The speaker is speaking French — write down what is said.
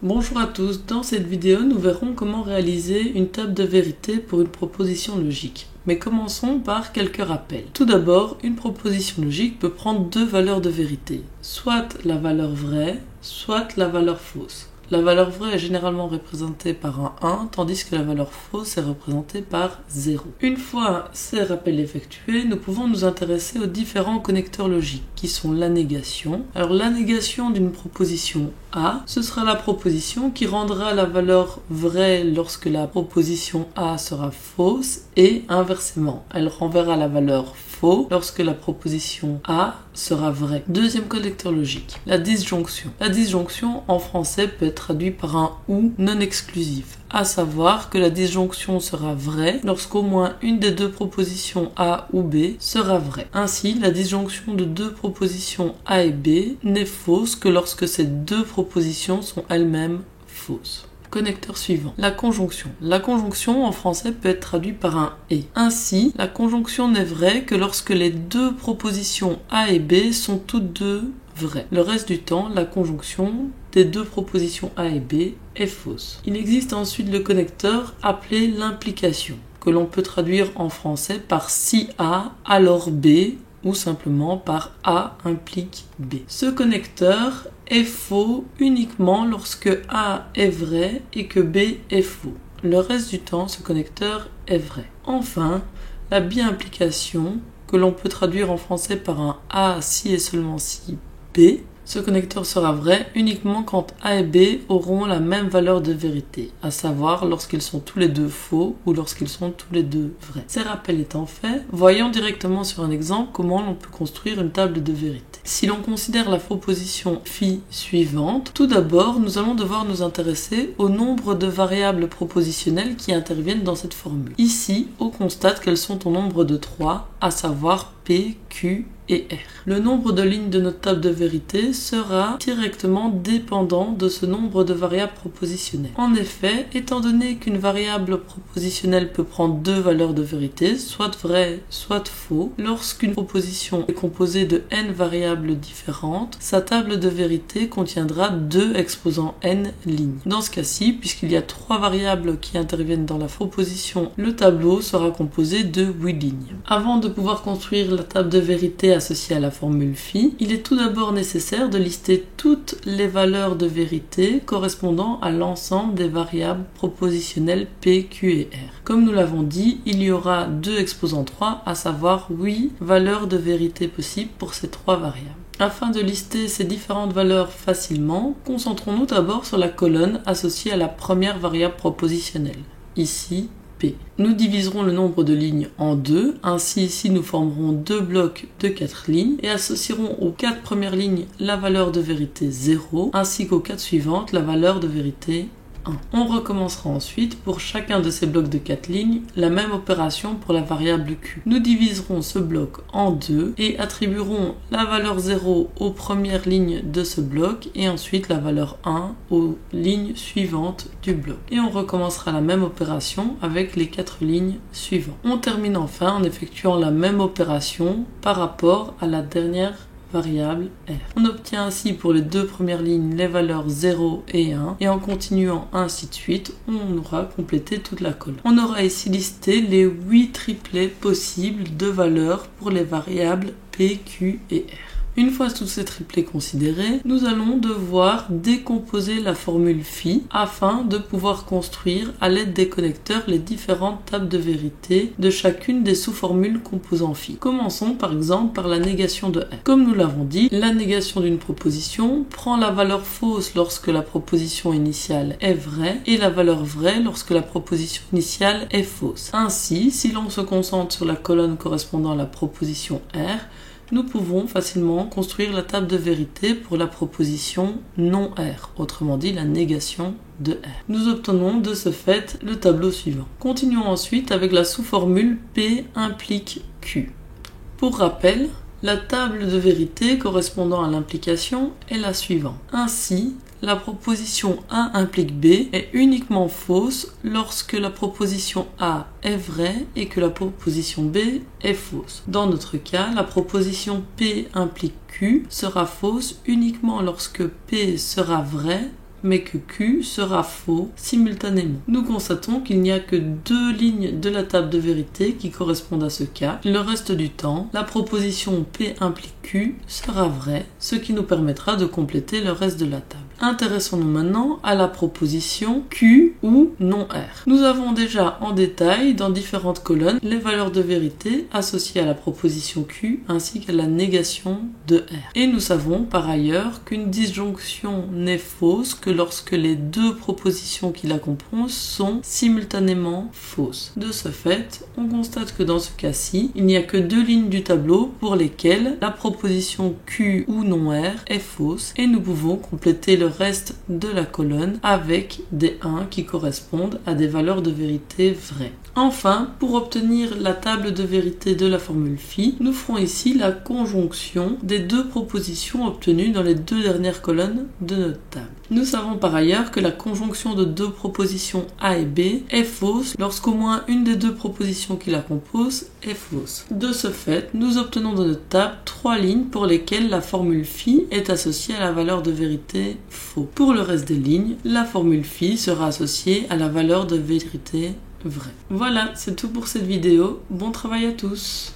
Bonjour à tous, dans cette vidéo nous verrons comment réaliser une table de vérité pour une proposition logique. Mais commençons par quelques rappels. Tout d'abord, une proposition logique peut prendre deux valeurs de vérité, soit la valeur vraie, soit la valeur fausse. La valeur vraie est généralement représentée par un 1, tandis que la valeur fausse est représentée par 0. Une fois ces rappels effectués, nous pouvons nous intéresser aux différents connecteurs logiques, qui sont la négation. Alors la négation d'une proposition A, ce sera la proposition qui rendra la valeur vraie lorsque la proposition A sera fausse, et inversement, elle renverra la valeur faux lorsque la proposition A sera vraie. Deuxième connecteur logique, la disjonction. La disjonction en français peut être traduite par un ou non exclusif, à savoir que la disjonction sera vraie lorsqu'au moins une des deux propositions A ou B sera vraie. Ainsi, la disjonction de deux propositions A et B n'est fausse que lorsque ces deux propositions sont elles-mêmes fausses. Connecteur suivant, la conjonction. La conjonction en français peut être traduite par un et. Ainsi, la conjonction n'est vraie que lorsque les deux propositions A et B sont toutes deux vraies. Le reste du temps, la conjonction des deux propositions A et B est fausse. Il existe ensuite le connecteur appelé l'implication, que l'on peut traduire en français par si A, alors B, ou simplement par A implique B. Ce connecteur est faux uniquement lorsque A est vrai et que B est faux. Le reste du temps, ce connecteur est vrai. Enfin, la bi-implication, que l'on peut traduire en français par un A si et seulement si B. Ce connecteur sera vrai uniquement quand A et B auront la même valeur de vérité, à savoir lorsqu'ils sont tous les deux faux ou lorsqu'ils sont tous les deux vrais. Ces rappels étant faits, voyons directement sur un exemple comment l'on peut construire une table de vérité. Si l'on considère la proposition phi suivante, tout d'abord nous allons devoir nous intéresser au nombre de variables propositionnelles qui interviennent dans cette formule. Ici, on constate qu'elles sont au nombre de 3, à savoir P, Q et R. Le nombre de lignes de notre table de vérité sera directement dépendant de ce nombre de variables propositionnelles. En effet, étant donné qu'une variable propositionnelle peut prendre deux valeurs de vérité, soit vrai, soit faux, lorsqu'une proposition est composée de n variables différentes, sa table de vérité contiendra deux exposants n lignes. Dans ce cas-ci, puisqu'il y a trois variables qui interviennent dans la proposition, le tableau sera composé de 8 lignes. Avant de pouvoir construire la table de vérité associée à la formule phi, il est tout d'abord nécessaire de lister toutes les valeurs de vérité correspondant à l'ensemble des variables propositionnelles P, Q et R. Comme nous l'avons dit, il y aura deux exposants 3, à savoir 8 valeurs de vérité possibles pour ces trois variables. Afin de lister ces différentes valeurs facilement, concentrons-nous d'abord sur la colonne associée à la première variable propositionnelle, ici P. Nous diviserons le nombre de lignes en deux, ainsi ici nous formerons deux blocs de 4 lignes et associerons aux 4 premières lignes la valeur de vérité 0, ainsi qu'aux 4 suivantes la valeur de vérité 1. On recommencera ensuite pour chacun de ces blocs de 4 lignes la même opération pour la variable Q. Nous diviserons ce bloc en deux et attribuerons la valeur 0 aux premières lignes de ce bloc et ensuite la valeur 1 aux lignes suivantes du bloc. Et on recommencera la même opération avec les 4 lignes suivantes. On termine enfin en effectuant la même opération par rapport à la dernière variable R. On obtient ainsi pour les deux premières lignes les valeurs 0 et 1 et en continuant ainsi de suite, on aura complété toute la colonne. On aura ici listé les 8 triplets possibles de valeurs pour les variables P, Q et R. Une fois tous ces triplets considérés, nous allons devoir décomposer la formule phi afin de pouvoir construire à l'aide des connecteurs les différentes tables de vérité de chacune des sous-formules composant phi. Commençons par exemple par la négation de R. Comme nous l'avons dit, la négation d'une proposition prend la valeur fausse lorsque la proposition initiale est vraie et la valeur vraie lorsque la proposition initiale est fausse. Ainsi, si l'on se concentre sur la colonne correspondant à la proposition R, nous pouvons facilement construire la table de vérité pour la proposition non R, autrement dit la négation de R. Nous obtenons de ce fait le tableau suivant. Continuons ensuite avec la sous-formule P implique Q. Pour rappel, la table de vérité correspondant à l'implication est la suivante. Ainsi, la proposition A implique B est uniquement fausse lorsque la proposition A est vraie et que la proposition B est fausse. Dans notre cas, la proposition P implique Q sera fausse uniquement lorsque P sera vrai mais que Q sera faux simultanément. Nous constatons qu'il n'y a que 2 lignes de la table de vérité qui correspondent à ce cas. Le reste du temps, la proposition P implique Q sera vraie, ce qui nous permettra de compléter le reste de la table. Intéressons-nous maintenant à la proposition Q ou non R. Nous avons déjà en détail dans différentes colonnes les valeurs de vérité associées à la proposition Q ainsi qu'à la négation de R. Et nous savons par ailleurs qu'une disjonction n'est fausse que lorsque les 2 propositions qui la composent sont simultanément fausses. De ce fait, on constate que dans ce cas-ci, il n'y a que 2 lignes du tableau pour lesquelles la proposition Q ou non R est fausse et nous pouvons compléter le reste de la colonne avec des 1 qui correspondent à des valeurs de vérité vraies. Enfin, pour obtenir la table de vérité de la formule phi, nous ferons ici la conjonction des 2 propositions obtenues dans les 2 dernières colonnes de notre table. Nous savons par ailleurs que la conjonction de 2 propositions A et B est fausse lorsqu'au moins une des 2 propositions qui la composent est fausse. De ce fait, nous obtenons dans notre table 3 lignes pour lesquelles la formule phi est associée à la valeur de vérité faux. Pour le reste des lignes, la formule phi sera associée à la valeur de vérité vrai. Voilà, c'est tout pour cette vidéo. Bon travail à tous!